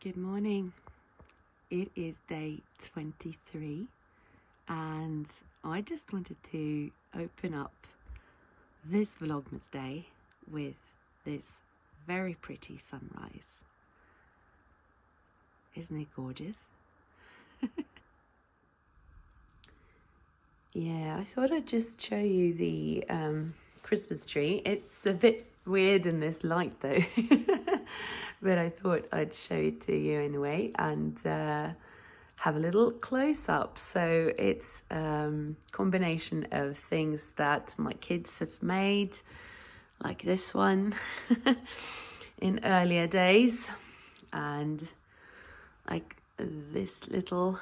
Good morning. It is day 23 and I just wanted to open up this Vlogmas day with this very pretty sunrise. Isn't it gorgeous? Yeah, I thought I'd just show you the Christmas tree. It's a bit weird in this light though. But I thought I'd show it to you anyway and have a little close-up. So it's a combination of things that my kids have made, like this one in earlier days, and like this little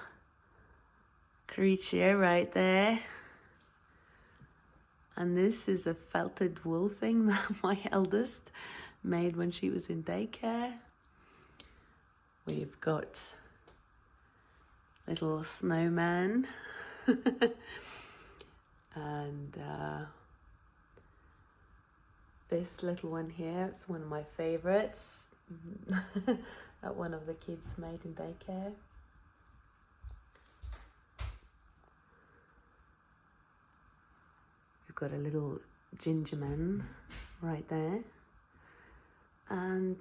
creature right there. And this is a felted wool thing that my eldest made when she was in daycare. We've got little snowman and this little one here, it's one of my favorites that one of the kids made in daycare. We've got a little ginger man right there. And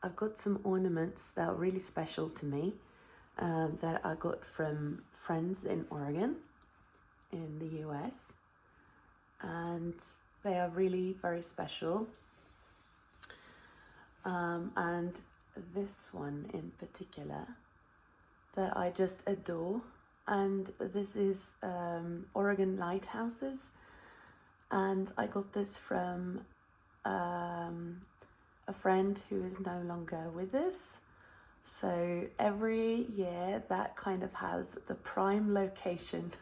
I've got some ornaments that are really special to me that I got from friends in Oregon in the US. And they are really very special. And this one in particular that I just adore. And this is Oregon lighthouses. And I got this from a friend who is no longer with us. So every year that kind of has the prime location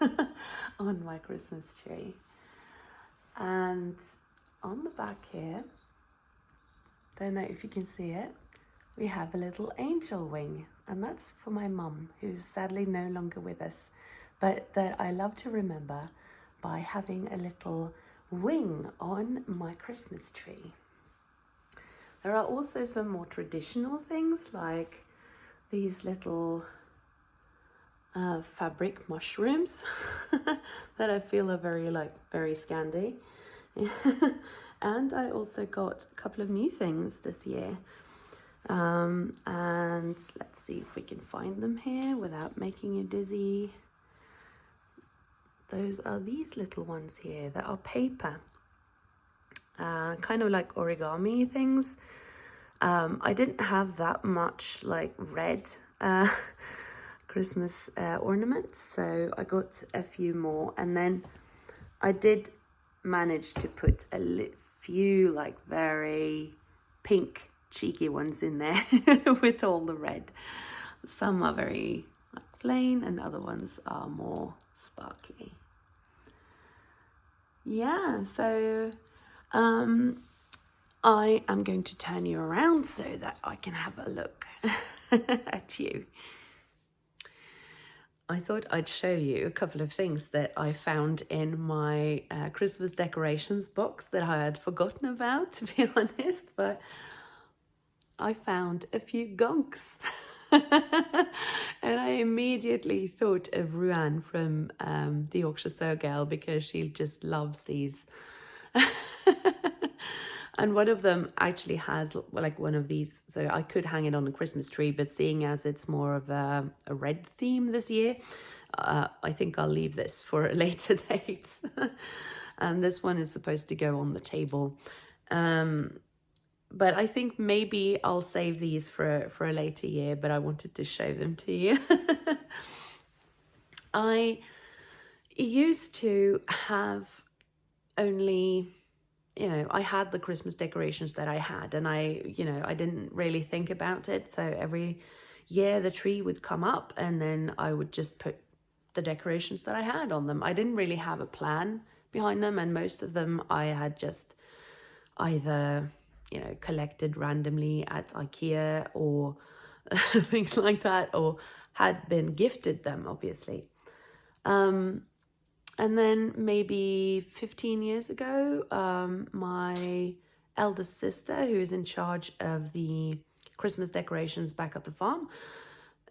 on my Christmas tree. And on the back here, don't know if you can see it, we have a little angel wing, and that's for my mum, who's sadly no longer with us, but that I love to remember by having a little wing on my Christmas tree. There are also some more traditional things like these little fabric mushrooms that I feel are very Scandi. And I also got a couple of new things this year. And let's see if we can find them here without making you dizzy. Those are these little ones here that are paper. Kind of like origami things. I didn't have that much like red Christmas ornaments, so I got a few more, and then I did manage to put a few like very pink cheeky ones in there with all the red. Some are very like plain and other ones are more sparkly. Yeah, so I am going to turn you around so that I can have a look at you. I thought I'd show you a couple of things that I found in my Christmas decorations box that I had forgotten about, to be honest, but I found a few gonks. And I immediately thought of Ruan from the Yorkshire Sow Girl, because she just loves these. And one of them actually has like one of these, so I could hang it on a Christmas tree, but seeing as it's more of a red theme this year, I think I'll leave this for a later date. And this one is supposed to go on the table. But I think maybe I'll save these for a later year, but I wanted to show them to you. I used to have only, I had the Christmas decorations that I had, and I didn't really think about it. So every year the tree would come up and then I would just put the decorations that I had on them. I didn't really have a plan behind them, and most of them I had just either, collected randomly at IKEA or things like that, or had been gifted them, obviously. And then maybe 15 years ago, my eldest sister, who is in charge of the Christmas decorations back at the farm,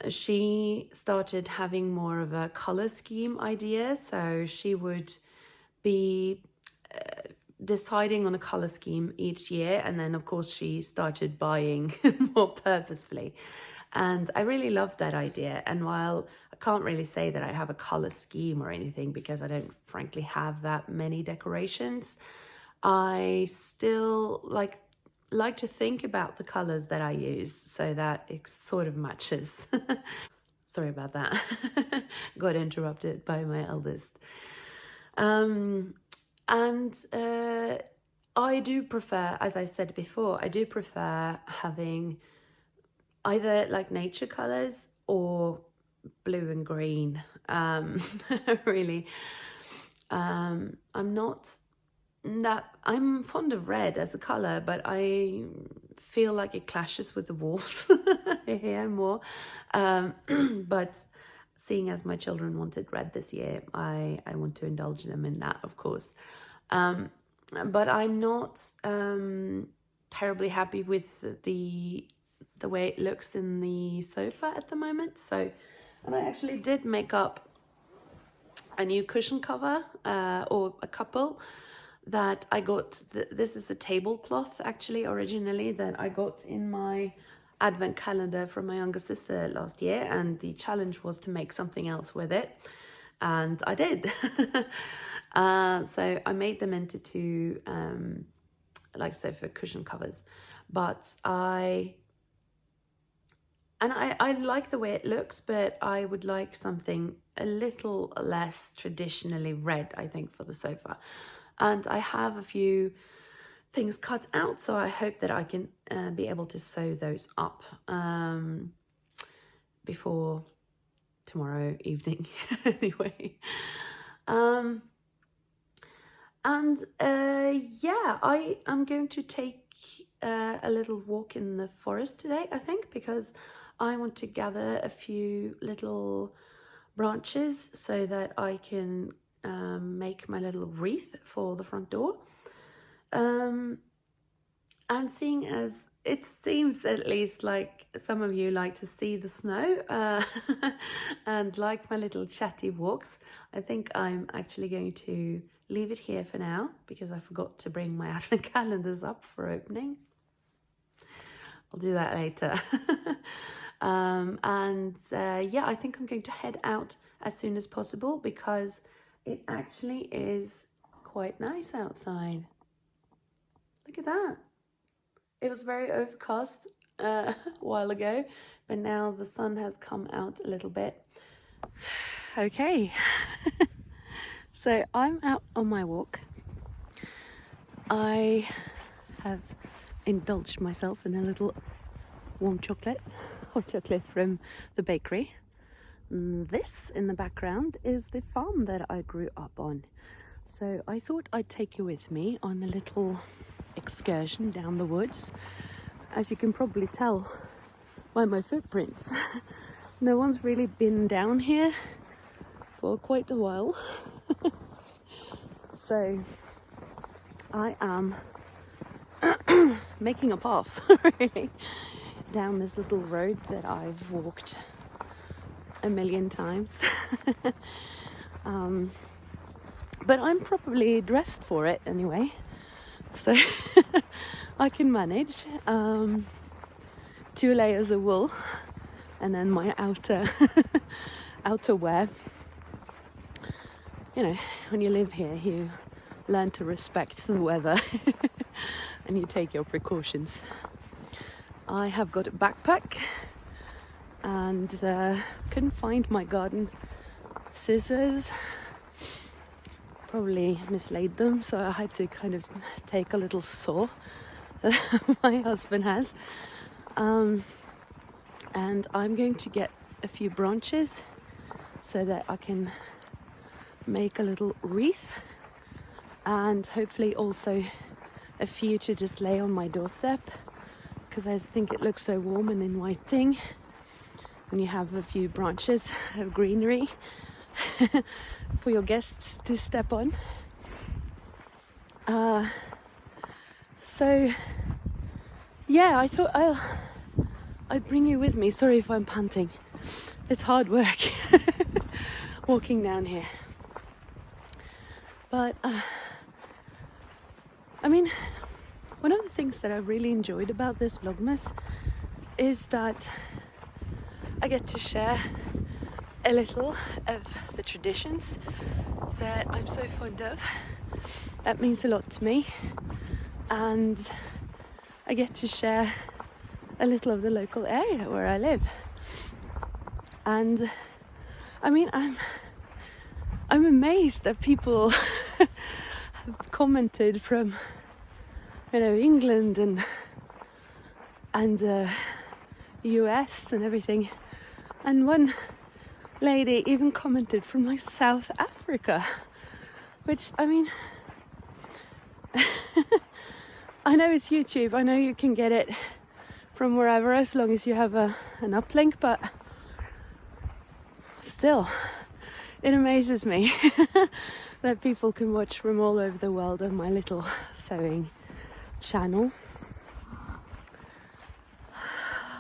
she started having more of a color scheme idea. So she would be deciding on a color scheme each year, and then of course she started buying more purposefully, and I really loved that idea. And while I can't really say that I have a color scheme or anything, because I don't frankly have that many decorations, I still like to think about the colors that I use so that it sort of matches. Sorry about that. Got interrupted by my eldest. And I do prefer, as I said before, I do prefer having either like nature colors or blue and green. Really. I'm fond of red as a color, but I feel like it clashes with the walls here more. But seeing as my children wanted red this year, I want to indulge them in that, of course. But I'm not terribly happy with the way it looks in the sofa at the moment. So, and I actually did make up a new cushion cover, or a couple that I got. This is a tablecloth actually originally that I got in my advent calendar from my younger sister last year, and the challenge was to make something else with it, and I did. So I made them into two like sofa cushion covers, but I like the way it looks, but I would like something a little less traditionally red, I think, for the sofa. And I have a few things cut out, so I hope that I can be able to sew those up before tomorrow evening. Anyway. Yeah, I am going to take a little walk in the forest today, I think, because I want to gather a few little branches so that I can make my little wreath for the front door. And seeing as it seems at least like some of you like to see the snow and like my little chatty walks, I think I'm actually going to leave it here for now, because I forgot to bring my advent calendars up for opening. I'll do that later. Yeah, I think I'm going to head out as soon as possible, because it actually is quite nice outside. Look at that. It was very overcast a while ago, but now the sun has come out a little bit. Okay. So I'm out on my walk. I have indulged myself in a little warm chocolate, hot chocolate from the bakery. This in the background is the farm that I grew up on. So I thought I'd take you with me on a little excursion down the woods. As you can probably tell by my footprints, no one's really been down here for quite a while. So I am making a path really down this little road that I've walked a million times. But I'm probably dressed for it anyway, so I can manage. 2 layers of wool and then my outerwear. You know, when you live here, you learn to respect the weather and you take your precautions. I have got a backpack and couldn't find my garden scissors. Probably mislaid them, so I had to kind of take a little saw that my husband has. And I'm going to get a few branches so that I can make a little wreath, and hopefully also a few to just lay on my doorstep, because I think it looks so warm and inviting when you have a few branches of greenery for your guests to step on. So yeah, I thought I'd bring you with me. Sorry if I'm panting. It's hard work walking down here. But I mean, one of the things that I really enjoyed about this Vlogmas is that I get to share a little of the traditions that I'm so fond of. That means a lot to me, and I get to share a little of the local area where I live. And I mean, I'm amazed that people have commented from, you know, England and US and everything. And one lady even commented from like South Africa, which, I mean, I know it's YouTube, I know you can get it from wherever as long as you have an uplink, but still, it amazes me that people can watch from all over the world on my little sewing channel.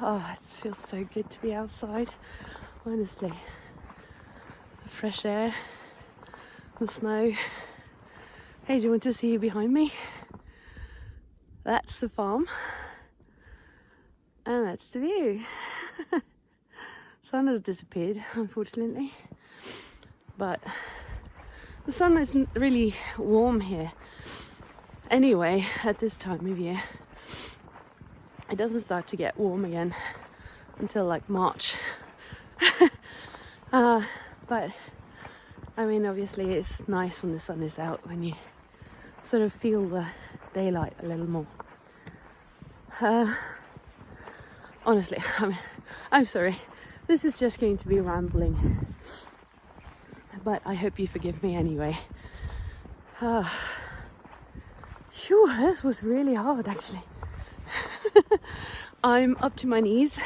Oh, it feels so good to be outside, honestly. The fresh air, the snow. Hey, do you want to see behind me? That's the farm. And that's the view. Sun has disappeared, unfortunately. But the sun isn't really warm here. Anyway, at this time of year. It doesn't start to get warm again until like March. But I mean, obviously it's nice when the sun is out, when you sort of feel the daylight a little more. Honestly, I'm sorry. This is just going to be rambling. But I hope you forgive me anyway. Phew, this was really hard actually. I'm up to my knees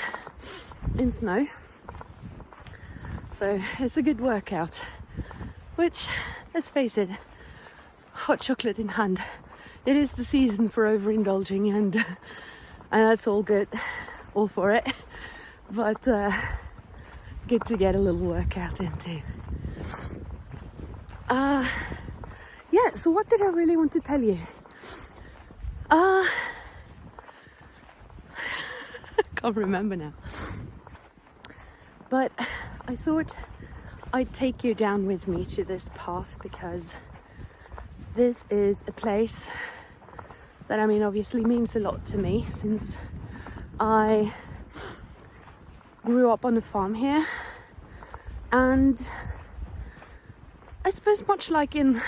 in snow. So it's a good workout. Which, let's face it, hot chocolate in hand. It is the season for overindulging, and that's all good. All for it. But good to get a little workout in too. Yeah, so what did I really want to tell you? Can't remember now. But I thought I'd take you down with me to this path, because this is a place that, I mean, obviously means a lot to me, since I grew up on a farm here. And I suppose much like in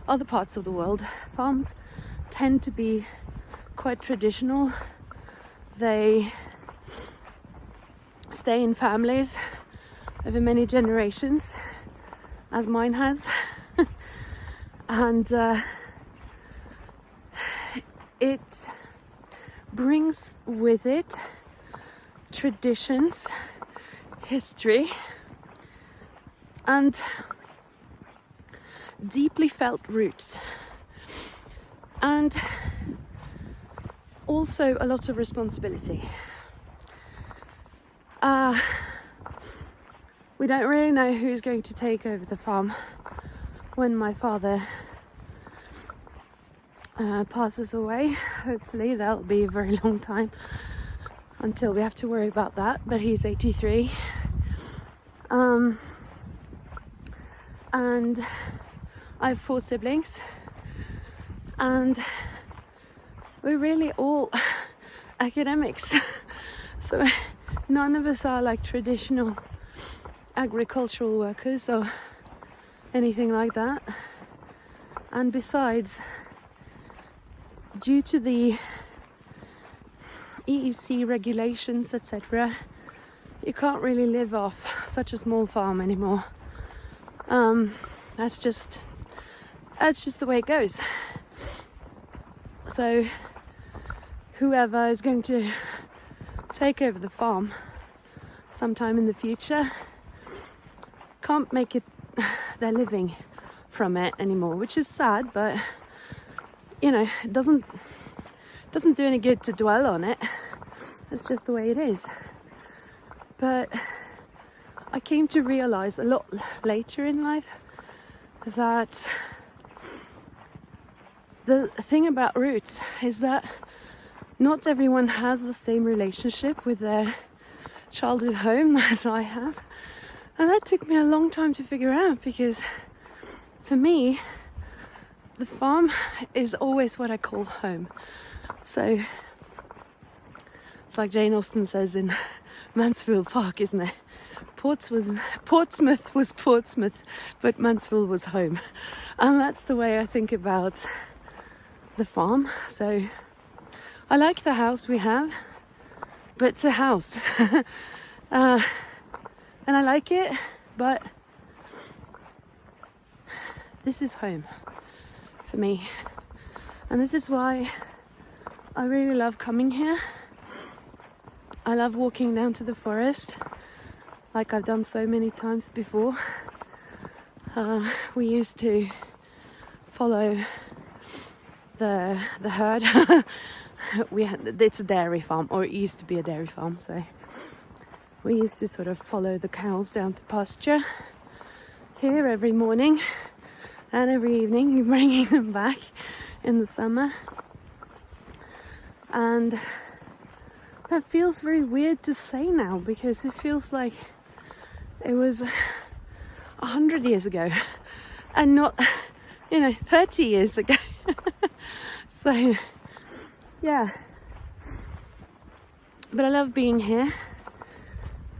other parts of the world, farms tend to be quite traditional. They stay in families over many generations, as mine has. And it brings with it traditions, history, and deeply felt roots, and also a lot of responsibility. We don't really know who's going to take over the farm when my father passes away. Hopefully that'll be a very long time until we have to worry about that, but he's 83. And I have 4 siblings, and we're really all academics. So none of us are like traditional agricultural workers or anything like that. And besides, due to the EEC regulations, etc., you can't really live off such a small farm anymore. That's just the way it goes. So whoever is going to take over the farm sometime in the future can't make it their living from it anymore, which is sad, but you know, it doesn't do any good to dwell on it. It's just the way it is. But I came to realize a lot later in life that the thing about roots is that not everyone has the same relationship with their childhood home as I have. And that took me a long time to figure out, because for me, the farm is always what I call home. So it's like Jane Austen says in Mansfield Park, isn't it? Portsmouth was Portsmouth, but Mansfield was home. And that's the way I think about the farm. So I like the house we have, but it's a house. And I like it, but this is home for me. And this is why I really love coming here. I love walking down to the forest, like I've done so many times before. We used to follow the herd. It's a dairy farm, or it used to be a dairy farm, so we used to sort of follow the cows down to pasture here every morning and every evening, bringing them back in the summer. And that feels very weird to say now, because it feels like it was 100 years ago and not, 30 years ago. So, yeah. But I love being here,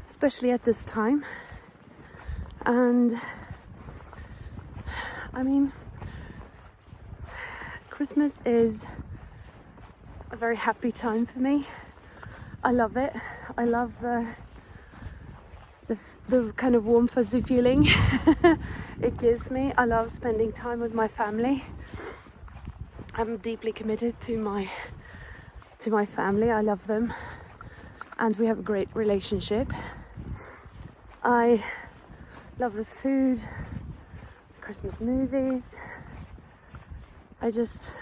especially at this time. And I mean, Christmas is a very happy time for me. I love it. I love the kind of warm fuzzy feeling it gives me. I love spending time with my family. I'm deeply committed to my family. I love them, and we have a great relationship. I love the food, Christmas movies. I just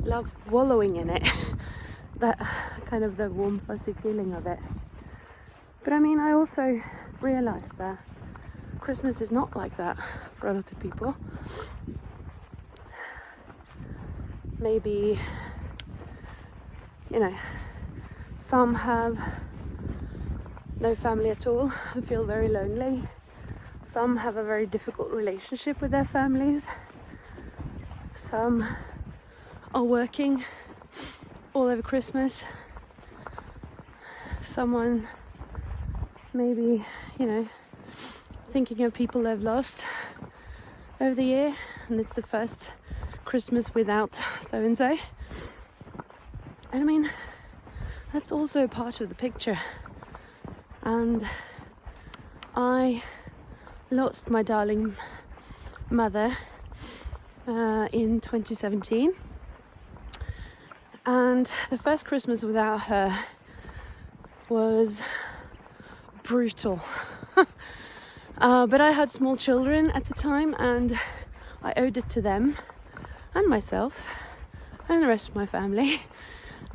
love wallowing in it. That kind of the warm fuzzy feeling of it. But I mean, I also realize that Christmas is not like that for a lot of people. Maybe, some have no family at all and feel very lonely. Some have a very difficult relationship with their families. Some are working all over Christmas. Someone maybe, thinking of people they've lost over the year, and it's the first Christmas without so-and-so. And I mean, that's also a part of the picture. And I lost my darling mother in 2017. And the first Christmas without her was brutal. But I had small children at the time, and I owed it to them and myself and the rest of my family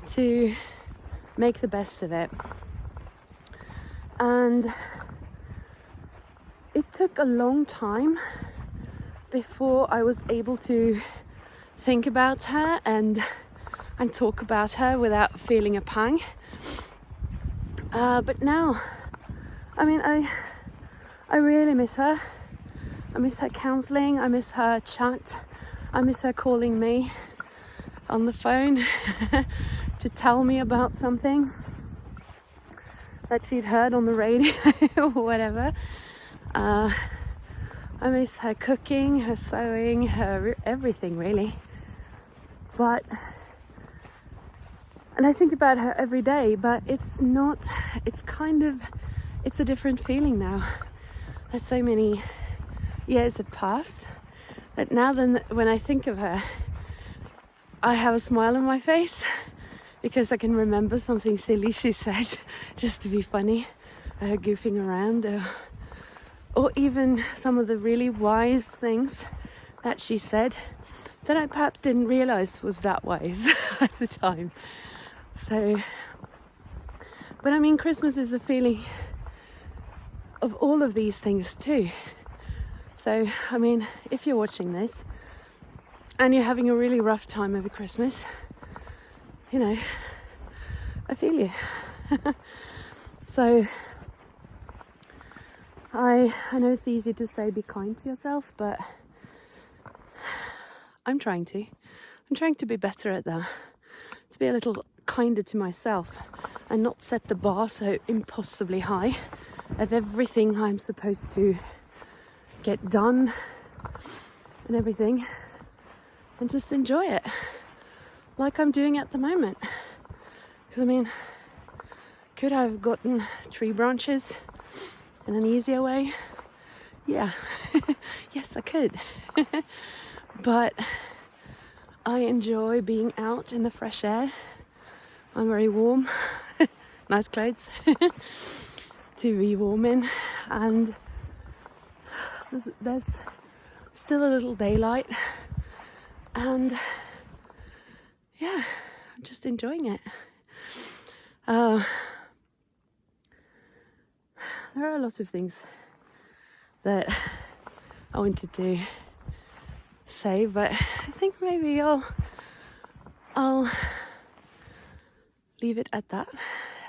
to make the best of it. And it took a long time before I was able to think about her and talk about her without feeling a pang. But now, I mean, I really miss her. I miss her counselling, I miss her chat, I miss her calling me on the phone to tell me about something that she'd heard on the radio or whatever. I miss her cooking, her sewing, her everything really. And I think about her every day, but it's a different feeling now. That so many years have passed, that now then when I think of her, I have a smile on my face, because I can remember something silly she said just to be funny, goofing around, or even some of the really wise things that she said that I perhaps didn't realize was that wise at the time. So But I mean, Christmas is a feeling of all of these things too. So, I mean, if you're watching this and you're having a really rough time over Christmas, you know, I feel you. So, I know it's easy to say be kind to yourself, but I'm trying to. I'm trying to be better at that. To be a little kinder to myself and not set the bar so impossibly high of everything I'm supposed to get done and everything, and just enjoy it like I'm doing at the moment. Because I mean, could I have gotten tree branches in an easier way? Yeah. Yes, I could. But I enjoy being out in the fresh air. I'm very warm. Nice clothes to be warm in, and there's still a little daylight, and yeah, I'm just enjoying it. There are a lot of things that I wanted to say, but I think maybe I'll leave it at that,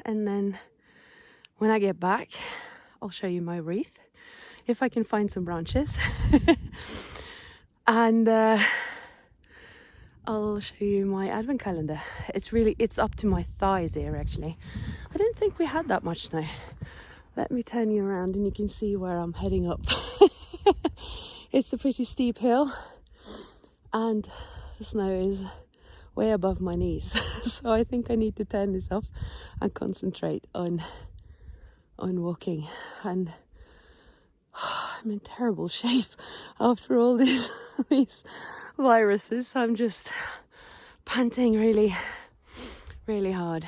and then when I get back I'll show you my wreath if I can find some branches. And I'll show you my advent calendar. It's up to my thighs here actually. I didn't think we had that much snow. Let me turn you around and you can see where I'm heading up. It's a pretty steep hill and the snow is way above my knees. So I think I need to turn this off and concentrate on walking. And I'm in terrible shape after all these viruses. I'm just panting really, really hard.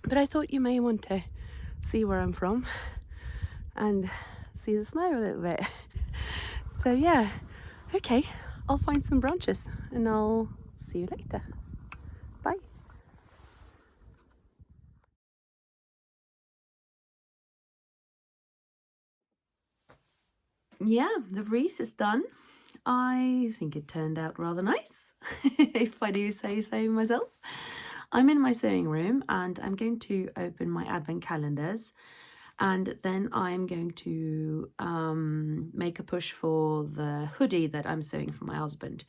But I thought you may want to see where I'm from and see the snow a little bit. So yeah, okay, I'll find some branches and I'll see you later. Bye. Yeah, the wreath is done. I think it turned out rather nice, if I do say so myself. I'm in my sewing room and I'm going to open my advent calendars, and then I'm going to make a push for the hoodie that I'm sewing for my husband.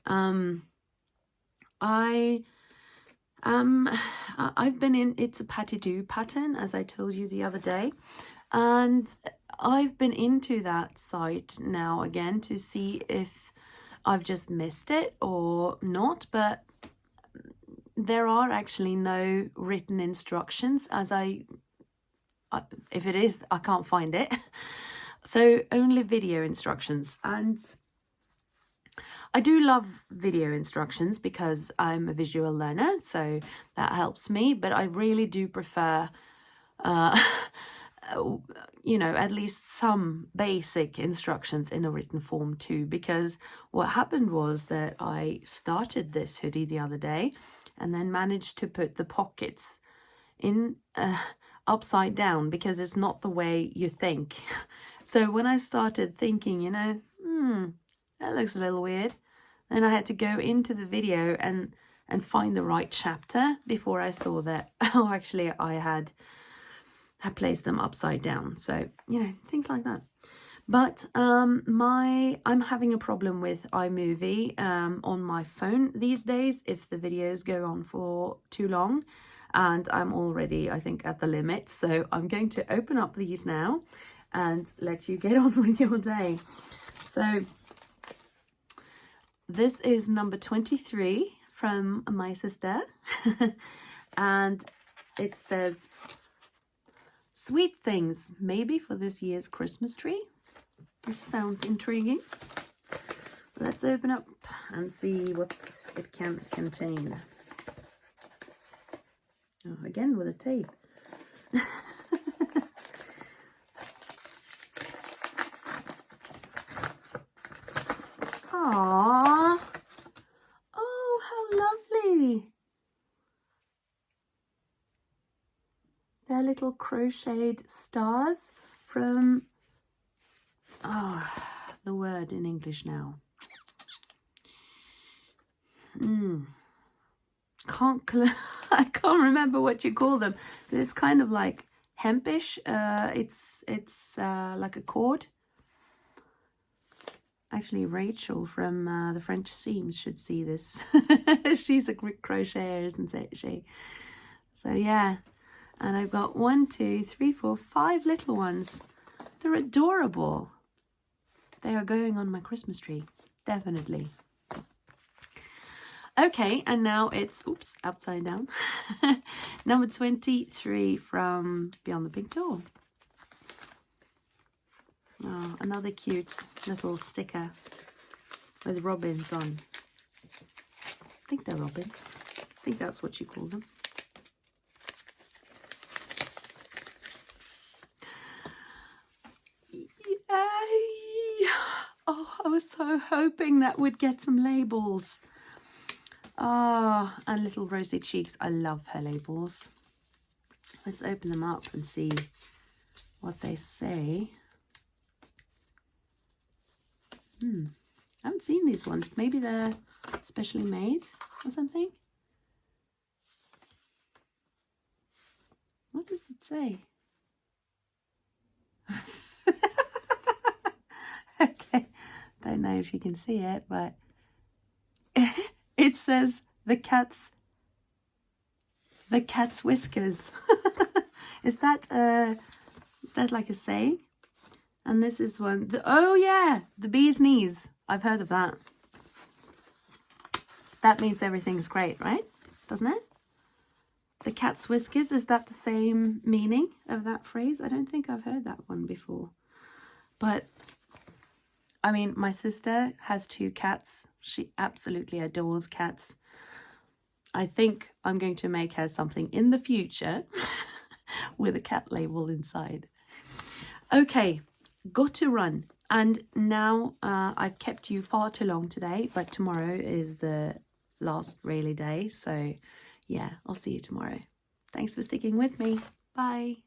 I've been in, it's a patty-do pattern, as I told you the other day, and I've been into that site now again to see if I've just missed it or not, but there are actually no written instructions, as if it is, I can't find it. So only video instructions, and I do love video instructions because I'm a visual learner, so that helps me, but I really do prefer you know, at least some basic instructions in a written form too, because what happened was that I started this hoodie the other day and then managed to put the pockets in upside down because it's not the way you think. So when I started thinking, you know, that looks a little weird, then I had to go into the video and find the right chapter before I saw that, oh, actually I had placed them upside down. So, you know, things like that. But I'm having a problem with iMovie on my phone these days if the videos go on for too long, and I'm already, I think, at the limit. So I'm going to open up these now and let you get on with your day. So this is number 23 from my sister. And it says, "Sweet things, maybe for this year's Christmas tree," which sounds intriguing. Let's open up and see what it can contain. Oh, again with a tape. Aww. Oh, how lovely. They're little crocheted stars from, the word in English now. I can't remember what you call them, but it's kind of like hempish. It's like a cord. Actually, Rachel from the French Seams should see this. She's a crocheter, isn't she? So yeah, and I've got 1, 2, 3, 4, 5 little ones. They're adorable. They are going on my Christmas tree, definitely. Okay, and now it's, oops, upside down. Number 23 from Beyond the Pink Door. Oh, another cute little sticker with robins on. I think they're robins. I think that's what you call them. Yay! Oh, I was so hoping that would get some labels. Ah, and little rosy cheeks. I love her labels. Let's open them up and see what they say. I haven't seen these ones. Maybe they're specially made or something. What does it say? Okay, don't know if you can see it, but it says the cat's whiskers. Is that like a saying? And this is one. Oh yeah, the bee's knees. I've heard of that. That means everything's great, right? Doesn't it? The cat's whiskers, is that the same meaning of that phrase? I don't think I've heard that one before. But I mean, my sister has 2 cats. She absolutely adores cats. I think I'm going to make her something in the future with a cat label inside. Okay, got to run. And now I've kept you far too long today, but tomorrow is the last really day. So yeah, I'll see you tomorrow. Thanks for sticking with me. Bye.